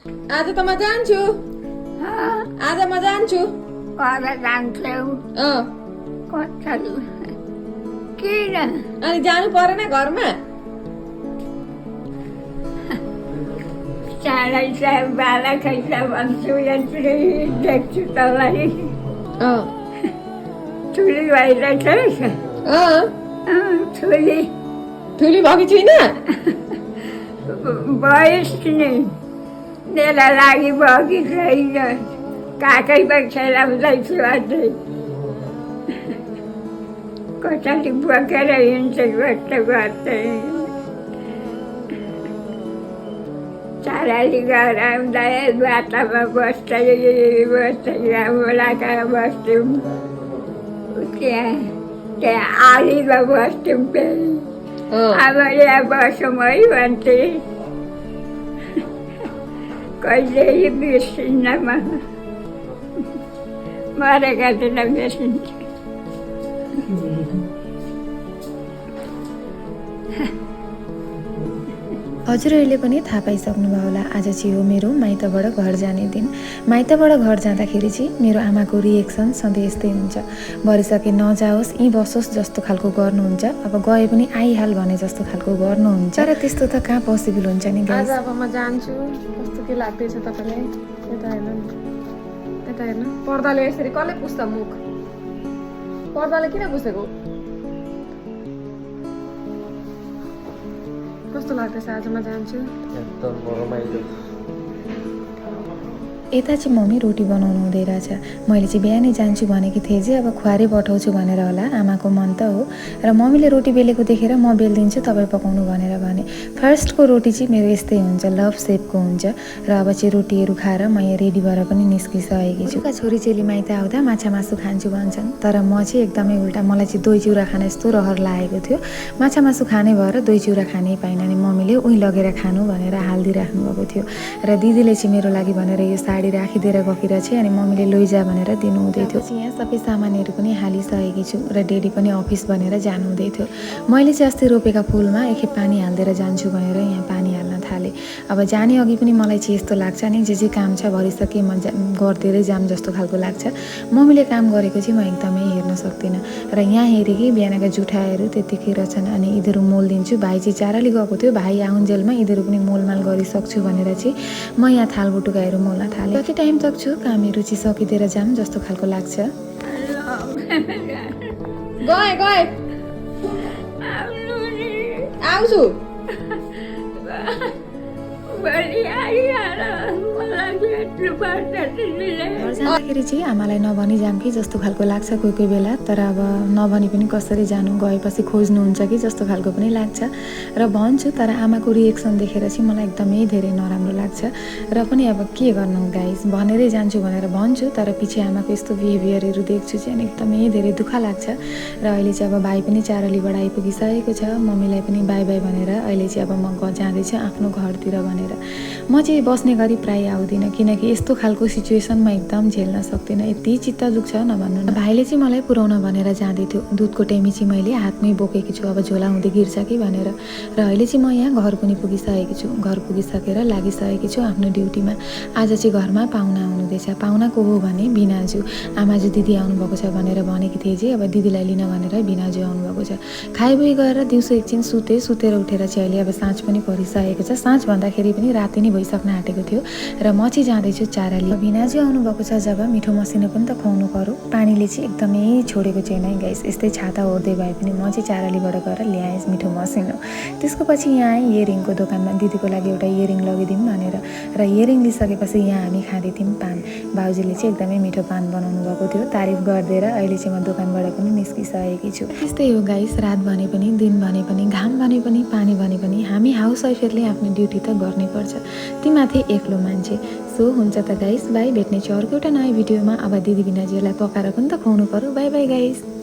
आज त म जान्छु आज म जान्छु जान्थ्यौ कसरी किन अनि जानु परेन घरमा चाँडै चाहिँ बाला खैसा भन्छु यत्रो देख्छु तँलाई ठुली भइरहेछ ठुली ठुली भएको छुइनँ भइस् नि मेरा लागि भगी छैन काकैमा खेलाउँदैछु अझै कसरी बोकेर हिँड्छ गोठ गर्दै चाराली घर आउँदा बाटामा बस्दै मुलाका बस्थ्यौँ त्यहाँ आलीमा बस्थ्यौँ फेरि अब यहाँ बसौँ है भन्थे कहिले बिर्सिन्न म मरेका दिन बिर्सिन्छ हजुरहरूले पनि थाहा पाइसक्नुभयो होला आज चाहिँ हो मेरो माइतबाट घर जाने दिन। माइतबाट घर जाँदाखेरि चाहिँ मेरो आमाको रिएक्सन सधैँ यस्तै हुन्छ, भरिसके नजाओस् यहीँ बसोस् जस्तो खालको गर्नुहुन्छ, अब गए पनि आइहाल भने जस्तो खालको गर्नुहुन्छ। तर त्यस्तो त कहाँ पोसिबल हुन्छ नि गाइस। आज अब म जान्छु। कस्तो के लाग्दैछ तपाईँलाई? यता हेर्नु नि, यता हेर्नु। पर्दाले यसरी कसले पुस्छ मुख? पर्दाले किन पुसेको? कस्तो लाग्दैछ? आज म जान्छु। एकदम रमाइलो। यता चाहिँ मम्मी रोटी बनाउनु हुँदै रहेछ। मैले चाहिँ बिहानै जान्छु भनेकी थिएँ चाहिँ अब खुवारै पठाउँछु भनेर होला, आमाको मन त हो। र मम्मीले रोटी बेलेको देखेर म बेलिदिन्छु तपाईँ पकाउनु भनेर भने। फर्स्टको रोटी चाहिँ मेरो यस्तै हुन्छ, लभ सेपको हुन्छ। र अब चाहिँ रोटीहरू खाएर म यहाँ रेडी भएर पनि निस्किसकेकी छु। छोरी चेली माइत आउँदा माछा मासु खान्छु भन्छन्, तर म चाहिँ एकदमै उल्टा, मलाई चाहिँ दही चिउरा खान यस्तो रहर लागेको थियो। माछा मासु खाने भएर दही चिउरा खानै पाइनँ नि मम्मीले उहीँ लगेर खानु भनेर हालिदिइराख्नु भएको थियो। र दिदीले चाहिँ मेरो लागि भनेर यो साडी राखिदिएर गएर चाहिँ अनि मम्मीले लैजा भनेर दिनुहुँदै थियो। यहाँ सबै सामानहरू पनि हालिसकेकी छु र डेडी पनि अफिस भनेर जानुहुँदै थियो। मैले चाहिँ अस्ति रोपेका फुलमा एकखेप पानी हालिदिएर जान्छु भनेर यहाँ पानी हाल्न थालेँ। अब जाने अघि पनि मलाई चाहिँ यस्तो लाग्छ नि जे काम छ भरिसके म गरिदिएरै जाम जस्तो खालको लाग्छ। मम्मीले काम गरेको चाहिँ म एकदमै हेर्न सक्दिनँ। र यहाँ हेरेँ कि बिहानका जुठाहरू त्यतिखेर छन् अनि यिनीहरू मोल दिन्छु। भाइ चाहिँ चाराली गएको थियो, भाइ आउन्जेलमा यिनीहरू पनि मोलमाल गरिसक्छु भनेर चाहिँ म यहाँ थालबुटुकाहरू मोल्न थालेँ। कति टाइम तक छु कामहरू चाहिँ सकिदिएर जाम जस्तो खालको लाग्छ। गए गए आउँछु। घर जाँदाखेरि चाहिँ आमालाई नभनी जाम कि जस्तो खालको लाग्छ कोही कोही बेला, तर अब नभनी पनि कसरी जानु, गएपछि खोज्नुहुन्छ कि जस्तो खालको पनि लाग्छ। र भन्छु तर आमाको रिएक्सन देखेर चाहिँ मलाई एकदमै धेरै नराम्रो लाग्छ। र पनि अब के गर्नु गाइस, भनेरै जान्छु भनेर भन्छु तर पछि आमाको यस्तो बिहेभियरहरू देख्छु चाहिँ अनि एकदमै धेरै दुःख लाग्छ। र अहिले चाहिँ अब भाइ पनि चारालीबाट आइपुगिसकेको छ, मम्मीलाई पनि बाई बाई भनेर अहिले चाहिँ अब म जाँदैछु आफ्नो घरतिर भनेर। म चाहिँ बस्ने गरी प्रायः आउँदिनँ किनकि यस्तो खालको सिचुएसनमा एकदम झेल्न सक्दिनँ, यति चित्त दुख्छ नभन्नु न। भाइले चाहिँ मलाई पुऱ्याउन भनेर जाँदै थियो, दुधको टेमी चाहिँ मैले हातमै बोकेकी छु अब झोला हुँदै गिर्छ कि भनेर। र अहिले चाहिँ म यहाँ घर पनि पुगिसकेकी छु, घर पुगिसकेर लागिसकेकी छु आफ्नो ड्युटीमा। आज चाहिँ घरमा पाहुना आउनुहुँदैछ, पाहुना को हो भने बिनाजु, आमाजु दिदी आउनुभएको छ भनेर भनेकी थिएँ चाहिँ अब दिदीलाई लिन भनेर बिनाजु आउनुभएको छ। खाइबुइ गएर दिउँसो एकछिन सुतेर उठेर चाहिँ अहिले अब साँझ पनि परिसकेको छ, साँझ भन्दाखेरि पनि राति नै भइसक्न आँटेको थियो। र म चाहिँ जाँदैछु चाराली। बिनाजु आउनुभएको छ जब मिठो मसिनो पनि त खुवाउनु पर्यो, पानीले चाहिँ एकदमै छोडेको छैन है गाइस। यस्तै छाता ओर्दै भए पनि म चाहिँ चारालीबाट गएर ल्याएँ मिठो मसिनो। त्यसको पछि यहाँ आएँ इयरिङको दोकानमा दिदीको लागि एउटा इयरिङ लगिदिउँ भनेर। र इयरिङ लिइसकेपछि यहाँ हामी खाँदै थियौँ पान। बाउजीले चाहिँ एकदमै मिठो पान बनाउनु भएको थियो, तारिफ गरिदिएर अहिले चाहिँ म दोकानबाट पनि निस्किसकेकी छु। त्यस्तै हो गाइस, रात भने पनि दिन भने पनि घाम भने पनि पानी भने पनि हामी हाउसवाइफहरूले आफ्नो ड्युटी त गर्नै पर्छ, ती माथि एक्लो मान्छे। सो हुन्छ त गाइस, बाई, भेट्ने छु अर्को एउटा नयाँ भिडियोमा। अब दिदी बिनाजीहरूलाई पकाएर पनि त खुवाउनु पर्यो। By by guys.